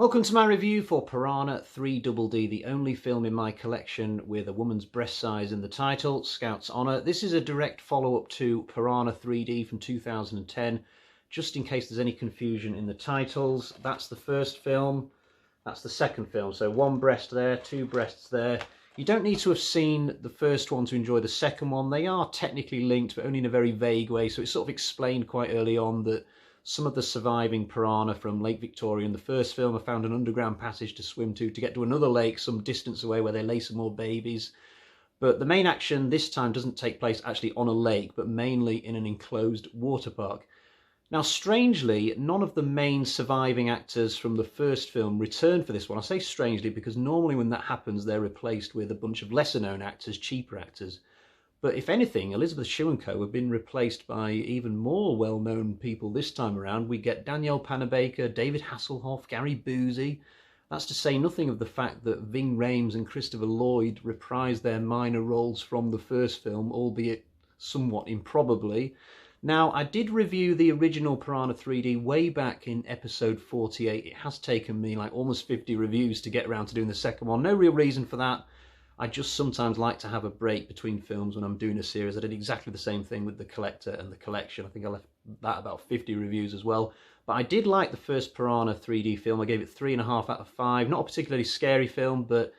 Welcome to my review for Piranha 3DD, the only film in my collection with a woman's breast size in the title, Scout's Honour. This is a direct follow-up to Piranha 3D from 2010, just in case there's any confusion in the titles. That's the first film, that's the second film, so one breast there, two breasts there. You don't need to have seen the first one to enjoy the second one. They are technically linked, but only in a very vague way, so it's sort of explained quite early on that some of the surviving piranha from Lake Victoria in the first film have found an underground passage to swim to get to another lake some distance away where they lay some more babies. But the main action this time doesn't take place actually on a lake, but mainly in an enclosed water park. Now, strangely, none of the main surviving actors from the first film return for this one. I say strangely because normally when that happens, they're replaced with a bunch of lesser-known actors, cheaper actors. But if anything, Elizabeth Shue and co have been replaced by even more well-known people this time around. We get Danielle Panabaker, David Hasselhoff, Gary Busey. That's to say nothing of the fact that Ving Rhames and Christopher Lloyd reprised their minor roles from the first film, albeit somewhat improbably. Now, I did review the original Piranha 3D way back in episode 48. It has taken me like almost 50 reviews to get around to doing the second one. No real reason for that. I just sometimes like to have a break between films when I'm doing a series. I did exactly the same thing with The Collector and The Collection. I think I left that about 50 reviews as well. But I did like the first Piranha 3D film. I gave it 3.5 out of 5. Not a particularly scary film, but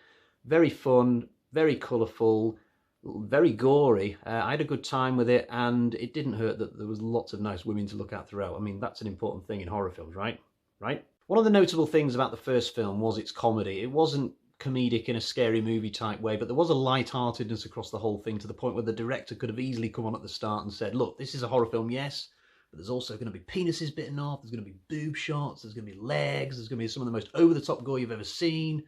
very fun, very colourful, very gory. I had a good time with it, and it didn't hurt that there was lots of nice women to look at throughout. I mean, that's an important thing in horror films, right? Right? One of the notable things about the first film was its comedy. It wasn't comedic in a scary movie type way, but there was a light-heartedness across the whole thing to the point where the director could have easily come on at the start and said, look, this is a horror film, yes, but there's also going to be penises bitten off, there's going to be boob shots, there's going to be legs, there's going to be some of the most over-the-top gore you've ever seen.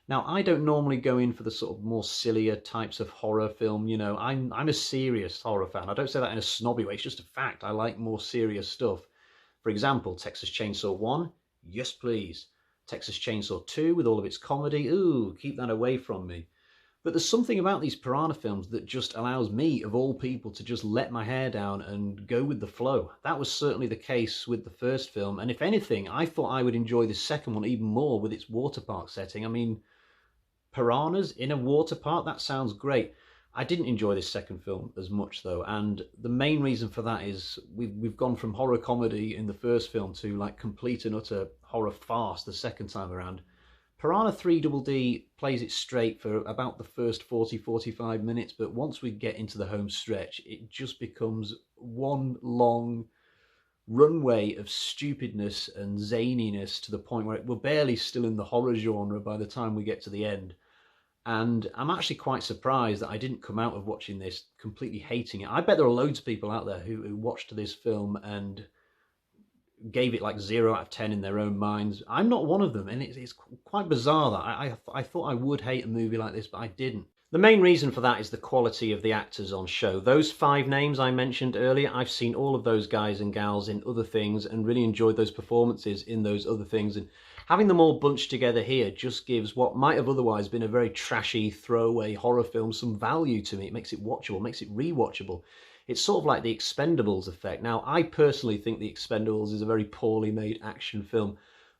Now, I don't normally go in for the sort of more sillier types of horror film, you know, I'm a serious horror fan. I don't say that in a snobby way, it's just a fact. I like more serious stuff. For example, Texas Chainsaw 1, yes please. Texas Chainsaw 2 with all of its comedy, ooh, keep that away from me. But there's something about these Piranha films that just allows me, of all people, to just let my hair down and go with the flow. That was certainly the case with the first film, and if anything, I thought I would enjoy the second one even more with its water park setting. I mean, piranhas in a water park, that sounds great. I didn't enjoy this second film as much though, and the main reason for that is we've gone from horror comedy in the first film to like complete and utter horror farce the second time around. Piranha 3DD plays it straight for about the first 40-45 minutes, but once we get into the home stretch, it just becomes one long runway of stupidness and zaniness to the point where we're barely still in the horror genre by the time we get to the end. And I'm actually quite surprised that I didn't come out of watching this completely hating it. I bet there are loads of people out there who watched this film and gave it like 0 out of 10 in their own minds. I'm not one of them, and it's quite bizarre that I thought I would hate a movie like this, but I didn't. The main reason for that is the quality of the actors on show. Those 5 names I mentioned earlier, I've seen all of those guys and gals in other things and really enjoyed those performances in those other things. And having them all bunched together here just gives what might have otherwise been a very trashy, throwaway horror film some value to me. It makes it watchable, makes it rewatchable. It's sort of like the Expendables effect. Now, I personally think the Expendables is a very poorly made action film,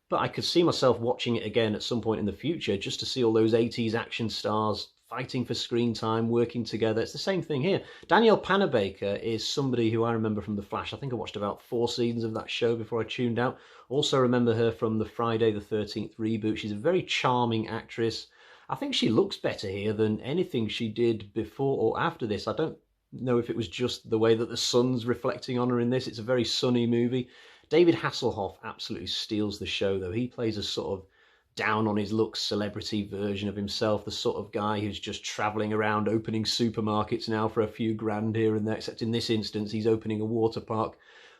but I could see myself watching it again at some point in the future just to see all those 80s action stars fighting for screen time, working together. It's the same thing here. Danielle Panabaker is somebody who I remember from The Flash. I think I watched about 4 seasons of that show before I tuned out. Also remember her from the Friday the 13th reboot. She's a very charming actress. I think she looks better here than anything she did before or after this. I don't know if it was just the way that the sun's reflecting on her in this. It's a very sunny movie. David Hasselhoff absolutely steals the show, though. He plays a sort of down on his luck celebrity version of himself, the sort of guy who's just travelling around opening supermarkets now for a few grand here and there, except in this instance he's opening a water park.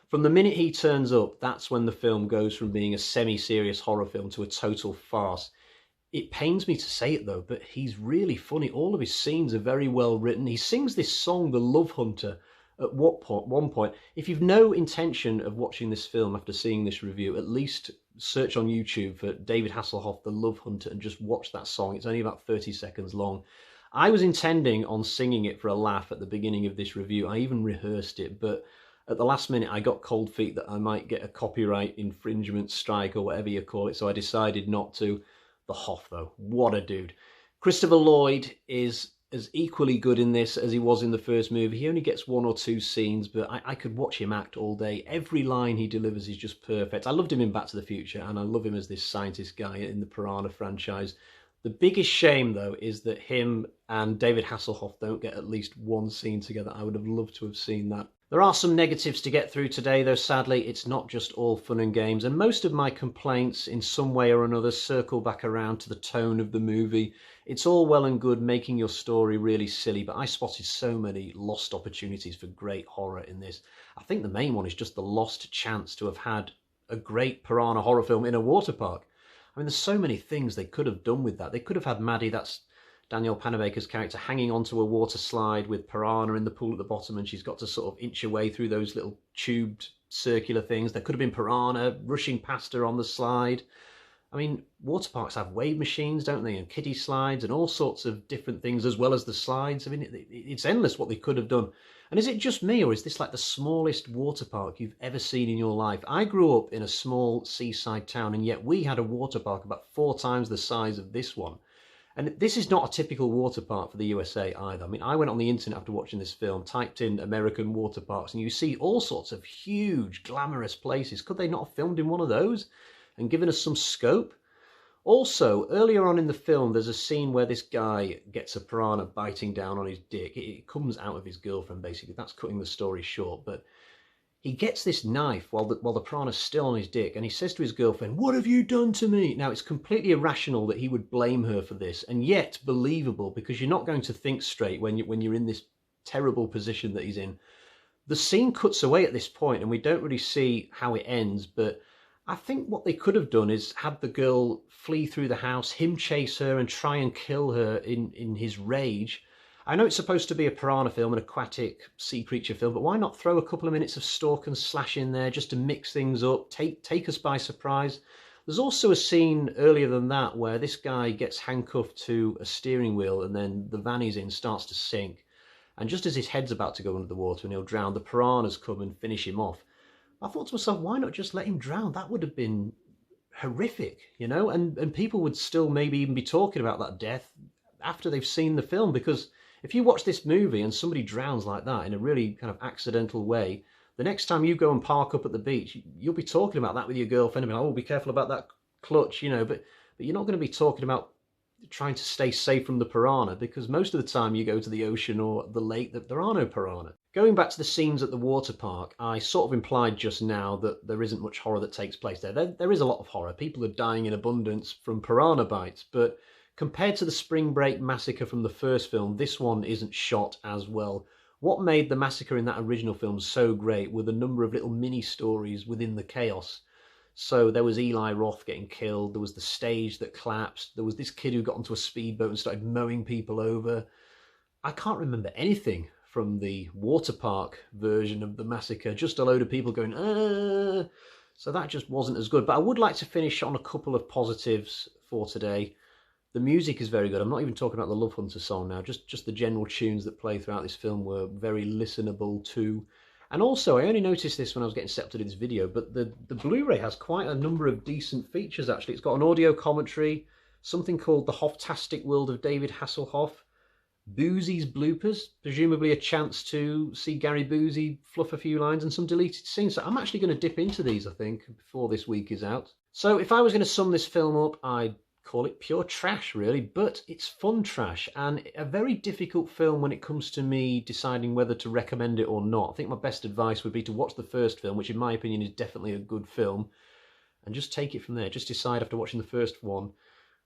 From the minute he turns up, that's when the film goes from being a semi-serious horror film to a total farce. It pains me to say it though, but he's really funny. All of his scenes are very well written. He sings this song, The Love Hunter, at one point. If you've no intention of watching this film after seeing this review, at least search on YouTube for David Hasselhoff, The Love Hunter, and just watch that song. It's only about 30 seconds long. I was intending on singing it for a laugh at the beginning of this review. I even rehearsed it, but at the last minute, I got cold feet that I might get a copyright infringement strike or whatever you call it, so I decided not to. The Hoff, though, what a dude. Christopher Lloyd is as equally good in this as he was in the first movie. He only gets one or two scenes, but I could watch him act all day. Every line he delivers is just perfect. I loved him in Back to the Future, and I love him as this scientist guy in the Piranha franchise. The biggest shame, though, is that him and David Hasselhoff don't get at least one scene together. I would have loved to have seen that. There are some negatives to get through today, though sadly it's not just all fun and games, and most of my complaints in some way or another circle back around to the tone of the movie. It's all well and good making your story really silly, but I spotted so many lost opportunities for great horror in this. I think the main one is just the lost chance to have had a great Piranha horror film in a water park. I mean, there's so many things they could have done with that. They could have had Maddie, that's Danielle Panabaker's character, hanging onto a water slide with Piranha in the pool at the bottom, and she's got to sort of inch her way through those little tubed circular things. There could have been Piranha rushing past her on the slide. I mean, water parks have wave machines, don't they, and kiddie slides and all sorts of different things as well as the slides. I mean, it's endless what they could have done. And is it just me, or is this like the smallest water park you've ever seen in your life? I grew up in a small seaside town, and yet we had a water park about 4 times the size of this one. And this is not a typical water park for the USA either. I mean, I went on the internet after watching this film, typed in American water parks, and you see all sorts of huge, glamorous places. Could they not have filmed in one of those and given us some scope? Also, earlier on in the film, there's a scene where this guy gets a piranha biting down on his dick. It comes out of his girlfriend, basically. That's cutting the story short, but he gets this knife while the piranha's still on his dick, and he says to his girlfriend, "What have you done to me?" Now, it's completely irrational that he would blame her for this, and yet believable, because you're not going to think straight when you're in this terrible position that he's in. The scene cuts away at this point, and we don't really see how it ends, but I think what they could have done is had the girl flee through the house, him chase her and try and kill her in his rage. I know it's supposed to be a piranha film, an aquatic sea creature film, but why not throw a couple of minutes of stalk and slash in there just to mix things up, take us by surprise? There's also a scene earlier than that where this guy gets handcuffed to a steering wheel, and then the van he's in starts to sink. And just as his head's about to go under the water and he'll drown, the piranhas come and finish him off. I thought to myself, why not just let him drown? That would have been horrific, you know? And people would still maybe even be talking about that death after they've seen the film, because if you watch this movie and somebody drowns like that in a really kind of accidental way, the next time you go and park up at the beach, you'll be talking about that with your girlfriend and be like, "Oh, be careful about that clutch," you know, but you're not going to be talking about trying to stay safe from the piranha, because most of the time you go to the ocean or the lake that there are no piranha. Going back to the scenes at the water park, I sort of implied just now that there isn't much horror that takes place there. There is a lot of horror. People are dying in abundance from piranha bites, but compared to the Spring Break massacre from the first film, this one isn't shot as well. What made the massacre in that original film so great were the number of little mini stories within the chaos. So there was Eli Roth getting killed, there was the stage that collapsed, there was this kid who got onto a speedboat and started mowing people over. I can't remember anything from the water park version of the massacre, just a load of people going, "Ah!" So that just wasn't as good. But I would like to finish on a couple of positives for today. The music is very good. I'm not even talking about the Love Hunter song now. Just the general tunes that play throughout this film were very listenable too. And also, I only noticed this when I was getting set up to do this video, but the Blu-ray has quite a number of decent features, actually. It's got an audio commentary, something called The Hofftastic World of David Hasselhoff, Boozy's bloopers, presumably a chance to see Gary Boozy fluff a few lines, and some deleted scenes. So I'm actually going to dip into these, I think, before this week is out. So if I was going to sum this film up, I'd call it pure trash, really, but it's fun trash, and a very difficult film when it comes to me deciding whether to recommend it or not. I think my best advice would be to watch the first film, which in my opinion is definitely a good film, and just take it from there. Just decide after watching the first one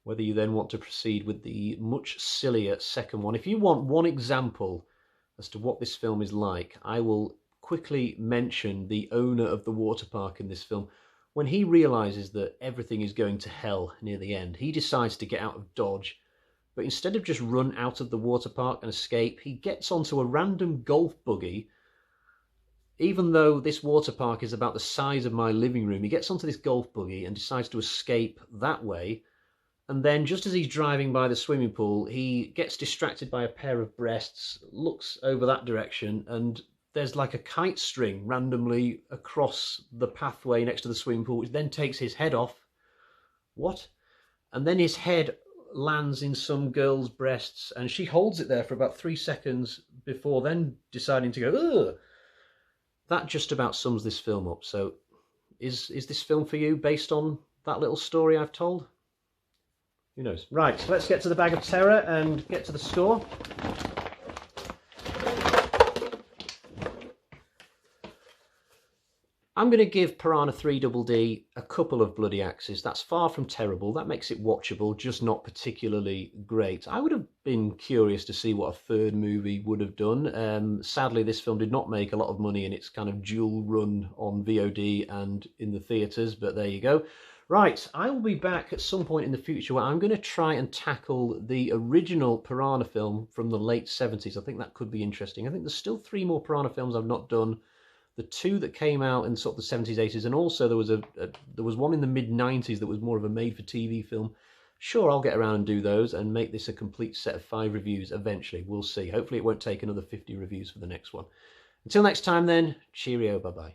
whether you then want to proceed with the much sillier second one. If you want one example as to what this film is like, I will quickly mention the owner of the water park in this film. When he realises that everything is going to hell near the end, he decides to get out of Dodge, but instead of just run out of the water park and escape, he gets onto a random golf buggy. Even though this water park is about the size of my living room, he gets onto this golf buggy and decides to escape that way. And then just as he's driving by the swimming pool, he gets distracted by a pair of breasts, looks over that direction, and there's like a kite string randomly across the pathway next to the swimming pool, which then takes his head off. What? And then his head lands in some girl's breasts, and she holds it there for about 3 seconds before then deciding to go, ugh. That just about sums this film up. So is this film for you based on that little story I've told? Who knows? Right, so let's get to the bag of terror and get to the score. I'm going to give Piranha 3DD a couple of bloody axes. That's far from terrible. That makes it watchable, just not particularly great. I would have been curious to see what a third movie would have done. Sadly, this film did not make a lot of money in its kind of dual run on VOD and in the theatres, but there you go. Right, I will be back at some point in the future where I'm going to try and tackle the original Piranha film from the late 70s. I think that could be interesting. I think there's still 3 more Piranha films I've not done. The 2 that came out in sort of the 70s, 80s, and also there was one in the mid-90s that was more of a made-for-TV film. Sure, I'll get around and do those and make this a complete set of 5 reviews eventually. We'll see. Hopefully it won't take another 50 reviews for the next one. Until next time then, cheerio, bye-bye.